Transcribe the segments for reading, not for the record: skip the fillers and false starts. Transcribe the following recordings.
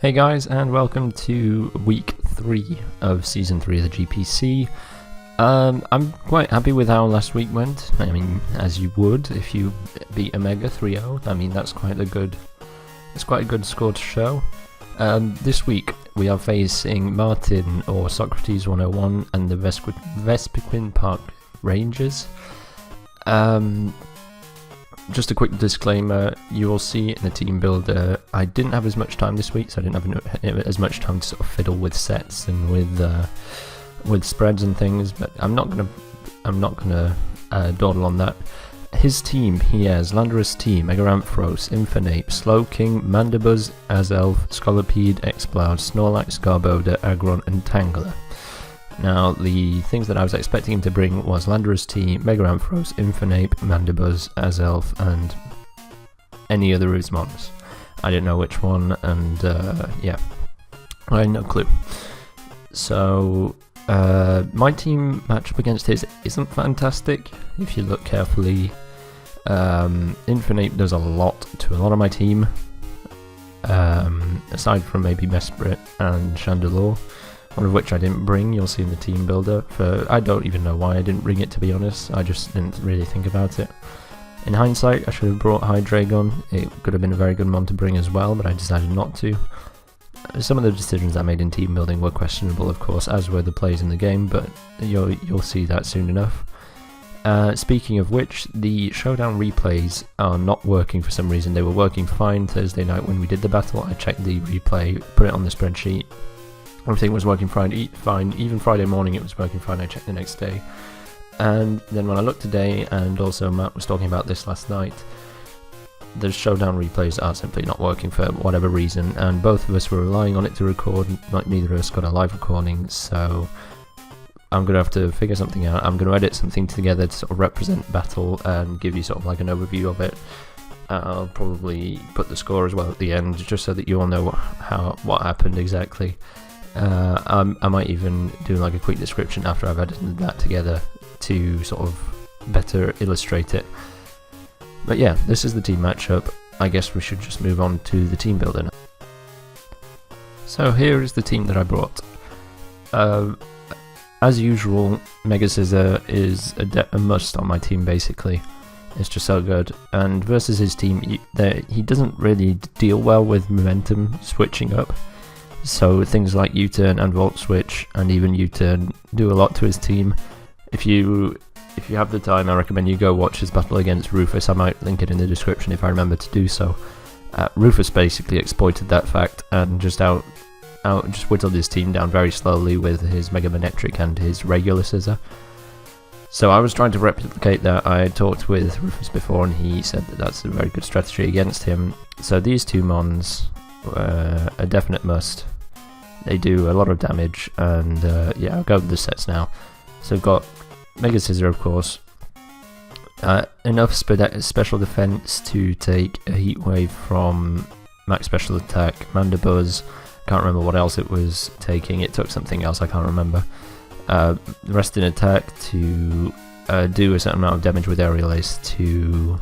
Hey guys, and welcome to week 3 of season 3 of the GPC. I'm quite happy with how last week went. I mean, as you would if you beat Omega 3-0. I mean, that's quite a good score to show. This week we are facing Martin or Socrates 101 and the Vespiquen Park Rangers. Just a quick disclaimer, you will see in the team builder, I didn't have as much time this week, so I didn't have as much time to sort of fiddle with sets and with spreads and things, but I'm not gonna dawdle on that. His team, he has Landorus T, Megaranthros, Infernape, Slowking, Mandibuzz, Azelf, Scolipede, Exploud, Snorlax, Garbodor, Aggron and Tangler. Now, the things that I was expecting him to bring was Landorus T, Megaranthros, Infernape, Mandibuzz, Azelf, and any other Uzmons. I didn't know which one, and yeah, I had no clue. So, my team matchup against his isn't fantastic. If you look carefully, Infernape does a lot to a lot of my team, aside from maybe Mesprit and Chandelure. One of which I didn't bring, you'll see in the team builder. I don't even know why I didn't bring it, to be honest. I just didn't really think about it. In hindsight, I should have brought Hydreigon. It could have been a very good mon to bring as well, but I decided not to. Some of the decisions I made in team building were questionable, of course, as were the plays in the game, but you'll see that soon enough. Speaking of which, the showdown replays are not working for some reason. They were working fine Thursday night when we did the battle. I checked the replay, put it on the spreadsheet. Everything was working fine, even Friday morning it was working fine. I checked the next day, and then when I looked today, and also Matt was talking about this last night, the showdown replays are simply not working for whatever reason, and both of us were relying on it to record, like neither of us got a live recording, so I'm going to have to figure something out. I'm going to edit something together to sort of represent battle and give you sort of like an overview of it. I'll probably put the score as well at the end, just so that you all know what happened exactly. I might even do like a quick description after I've edited that together to sort of better illustrate it. But yeah, this is the team matchup. I guess we should just move on to the team builder now. So here is the team that I brought. As usual, Mega Scissor is a must on my team basically. It's just so good. And versus his team, he doesn't really deal well with momentum switching up. So things like U-turn and Volt Switch and even U-turn do a lot to his team. If you have the time, I recommend you go watch his battle against Rufus. I might link it in the description if I remember to do so. Rufus basically exploited that fact and just whittled his team down very slowly with his Mega Manectric and his regular Scissor. So I was trying to replicate that. I talked with Rufus before and he said that that's a very good strategy against him. So these two mons were a definite must. They do a lot of damage, and yeah, I'll go with the sets now. So we've got Mega Scissor, of course, enough special defense to take a Heat Wave from max special attack. Mandibuzz, can't remember what else it was taking, it took something else, I can't remember. The rest in attack to do a certain amount of damage with Aerial Ace to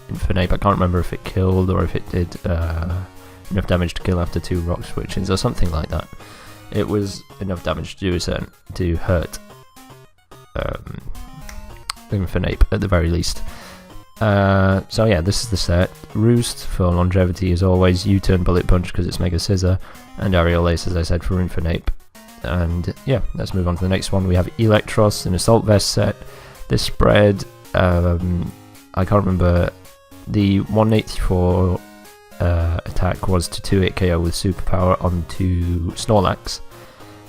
Infernape. I can't remember if it killed or if it did enough damage to kill after 2 rock switches or something like that. It was enough damage to do to hurt Infernape at the very least. So yeah, this is the set. Roost for longevity as always, U-turn Bullet Punch because it's Mega Scissor, and Aerial Ace as I said for Infernape. And yeah, let's move on to the next one. We have Electros, an Assault Vest set. This spread, I can't remember, the 184 attack was to 2-hit KO with Superpower onto Snorlax.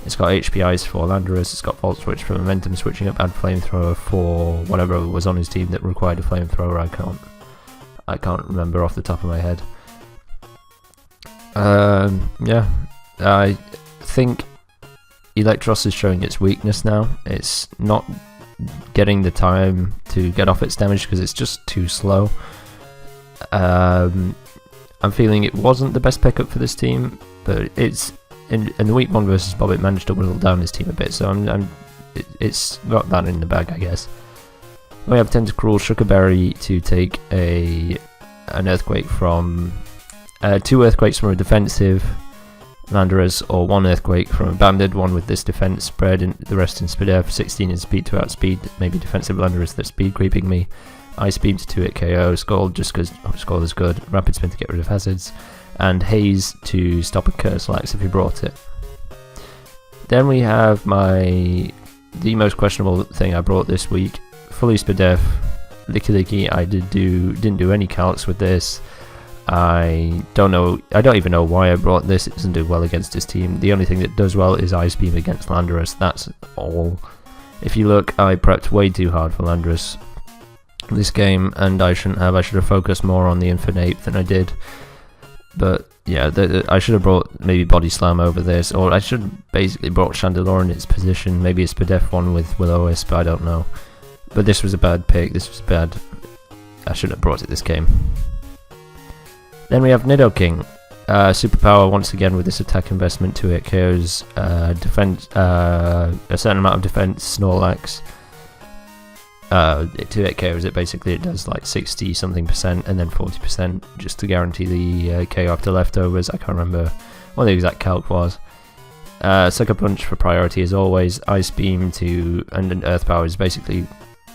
It's got HPIs for Landorus, it's got Volt Switch for Momentum switching up, and Flamethrower for whatever was on his team that required a Flamethrower. I can't remember off the top of my head. Yeah, I think Electros is showing its weakness now. It's not getting the time to get off its damage because it's just too slow. I'm feeling it wasn't the best pickup for this team, but it's in the week 1 versus Bob, it managed to whittle down his team a bit, so it's got that in the bag, I guess. We have Tentacruel, Sugarberry to take an Earthquake from 2 Earthquakes from a defensive, Landerers, or 1 Earthquake from a Banded, 1 with this defense spread, and the rest in Spadef, 16 in speed to outspeed, maybe defensive Landerers that speed creeping me, Ice Beam to 2 hit KO, Scald just because Scald is good, Rapid Spin to get rid of hazards, and Haze to stop a Curse Lax if he brought it. Then we have the most questionable thing I brought this week, fully Spadef, Licky Licky. I didn't do any calcs with this. I don't even know why I brought this. It doesn't do well against his team. The only thing that does well is Ice Beam against Landorus. That's all. If you look, I prepped way too hard for Landorus this game, and I shouldn't have. I should have focused more on the Infinite than I did. But yeah, I should have brought maybe Body Slam over this, or I should have basically brought Chandelure in its position. Maybe a Spadef one with Will-O-Wisp, I don't know. But this was a bad pick. This was bad. I shouldn't have brought it this game. Then we have Nidoking. Superpower once again with this attack investment, 2 hit KOs, defense, a certain amount of defense, Snorlax. 2 hit KOs, it does like 60 something% and then 40% just to guarantee the KO after leftovers. I can't remember what the exact calc was. Sucker Punch for priority as always. Ice Beam and an Earth Power is basically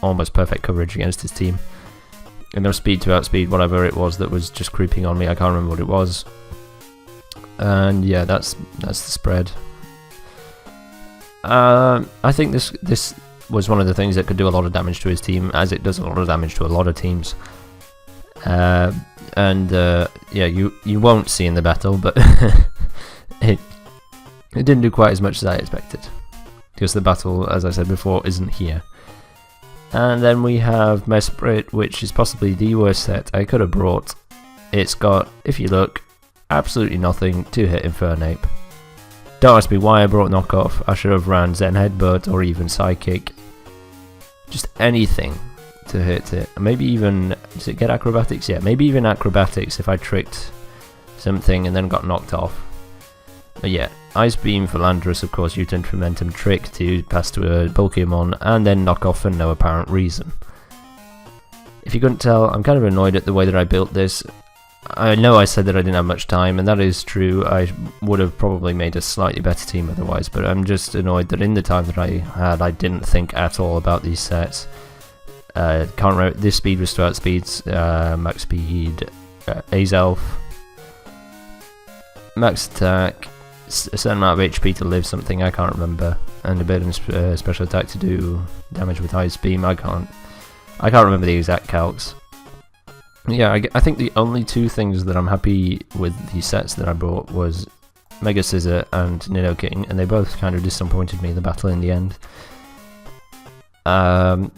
almost perfect coverage against his team. And no speed to outspeed whatever it was that was just creeping on me. I can't remember what it was. And yeah, that's the spread. I think this was one of the things that could do a lot of damage to his team, as it does a lot of damage to a lot of teams. Yeah, you won't see in the battle, but it didn't do quite as much as I expected, because the battle, as I said before, isn't here. And then we have Mesprit, which is possibly the worst set I could have brought. It's got, if you look, absolutely nothing to hit Infernape. Don't ask me why I brought Knockoff. I should have ran Zen Headbutt or even Psychic. Just anything to hit it. Maybe even, does it get Acrobatics? Yeah, maybe even Acrobatics if I tricked something and then got knocked off. But yeah, Ice Beam for Landorus, of course, U-turn for Momentum, Trick to pass to a Pokemon, and then knock off for no apparent reason. If you couldn't tell, I'm kind of annoyed at the way that I built this. I know I said that I didn't have much time, and that is true. I would have probably made a slightly better team otherwise, but I'm just annoyed that in the time that I had, I didn't think at all about these sets. Can't remember, this speed was to outspeeds, max speed, Azelf, max attack, a certain amount of HP to live something, I can't remember, and a bit of special attack to do damage with Ice Beam. I can't remember the exact calcs. Yeah, I think the only 2 things that I'm happy with the sets that I brought was Mega Scissor and Nidoking, and they both kind of disappointed me in the battle in the end.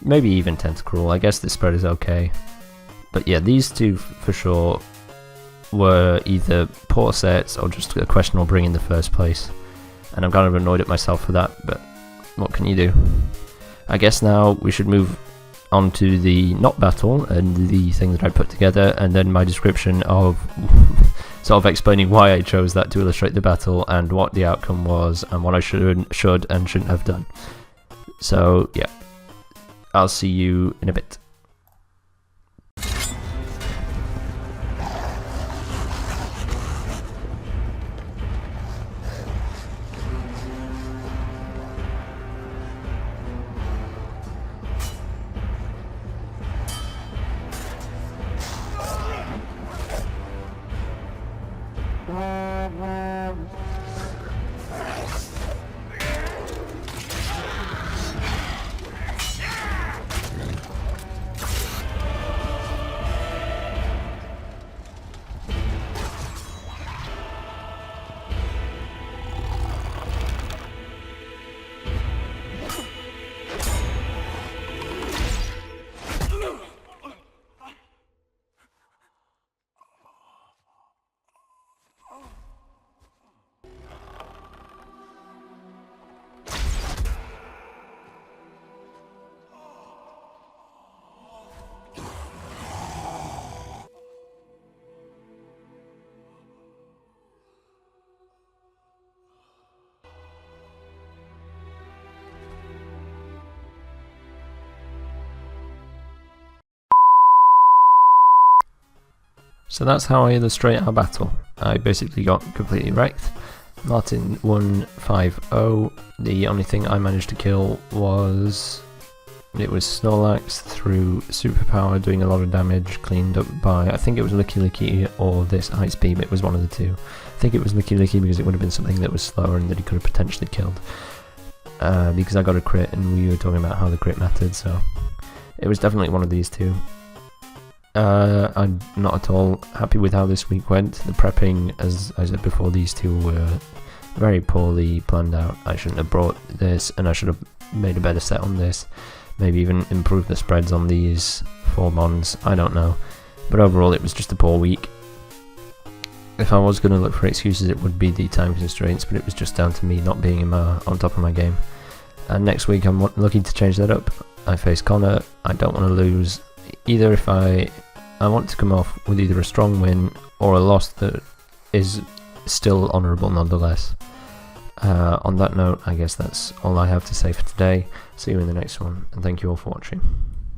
Maybe even Tentacruel. I guess the spread is okay, but yeah, these 2 for sure were either poor sets or just a questionable bring in the first place, and I'm kind of annoyed at myself for that, but what can you do? I guess now we should move on to the not battle and the thing that I put together, and then my description of sort of explaining why I chose that to illustrate the battle and what the outcome was and what I should and shouldn't have done. So yeah, I'll see you in a bit. So that's how I illustrate our battle. I basically got completely wrecked. Martin 150. The only thing I managed to kill was Snorlax through superpower, doing a lot of damage, cleaned up by, I think it was Licky Licky or this Ice Beam. It was one of the two. I think it was Licky Licky because it would have been something that was slower and that he could have potentially killed. Because I got a crit and we were talking about how the crit mattered, so it was definitely one of these two. I'm not at all happy with how this week went. The prepping, as I said before, these two were very poorly planned out. I shouldn't have brought this, and I should have made a better set on this. Maybe even improve the spreads on these 4 mons, I don't know. But overall it was just a poor week. If I was going to look for excuses, it would be the time constraints, but it was just down to me not being on top of my game. And next week I'm looking to change that up. I face Connor. I don't want to lose. Either if I want to come off with either a strong win or a loss that is still honourable nonetheless. On that note, I guess that's all I have to say for today. See you in the next one, and thank you all for watching.